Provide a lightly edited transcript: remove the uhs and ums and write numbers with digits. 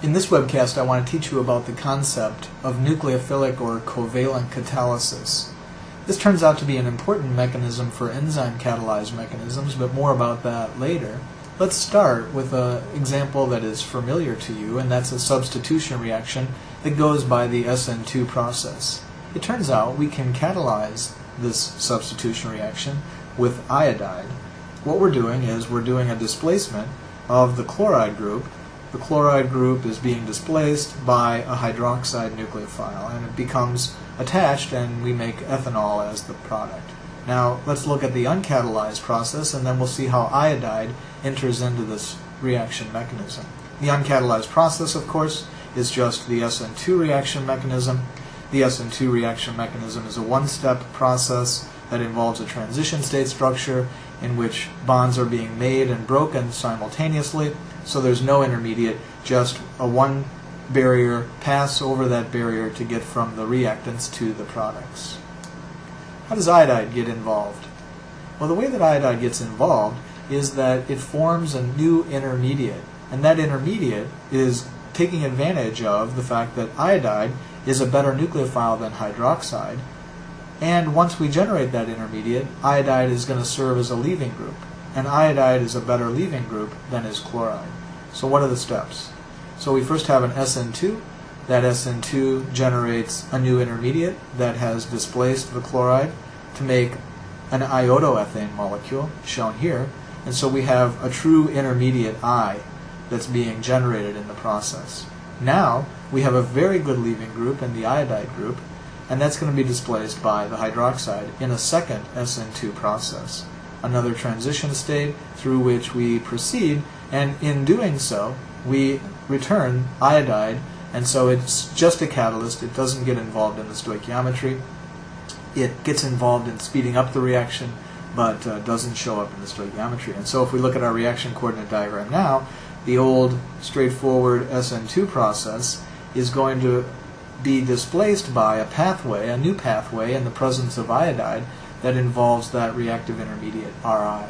In this webcast, I want to teach you about the concept of nucleophilic or covalent catalysis. This turns out to be an important mechanism for enzyme catalyzed mechanisms, but more about that later. Let's start with an example that is familiar to you, and that's a substitution reaction that goes by the SN2 process. It turns out we can catalyze this substitution reaction with iodide. What we're doing is we're doing a displacement of the chloride group. The chloride group is being displaced by a hydroxide nucleophile, and it becomes attached, and we make ethanol as the product. Now let's look at the uncatalyzed process, and then we'll see how iodide enters into this reaction mechanism. The uncatalyzed process, of course, is just the SN2 reaction mechanism. The SN2 reaction mechanism is a one-step process that involves a transition state structure in which bonds are being made and broken simultaneously, so there's no intermediate, just a one barrier, pass over that barrier to get from the reactants to the products. How does iodide get involved? Well, the way that iodide gets involved is that it forms a new intermediate, and that intermediate is taking advantage of the fact that iodide is a better nucleophile than hydroxide, and once we generate that intermediate, iodide is going to serve as a leaving group, and iodide is a better leaving group than is chloride. So what are the steps? So we first have an SN2. That SN2 generates a new intermediate that has displaced the chloride to make an iodoethane molecule, shown here, and so we have a true intermediate I that's being generated in the process. Now we have a very good leaving group in the iodide group, and that's going to be displaced by the hydroxide in a second SN2 process. Another transition state through which we proceed, and in doing so we return iodide, and so it's just a catalyst. It doesn't get involved in the stoichiometry. It gets involved in speeding up the reaction, but doesn't show up in the stoichiometry. And so if we look at our reaction coordinate diagram now, the old straightforward SN2 process is going to be displaced by a new pathway in the presence of iodide that involves that reactive intermediate Ri.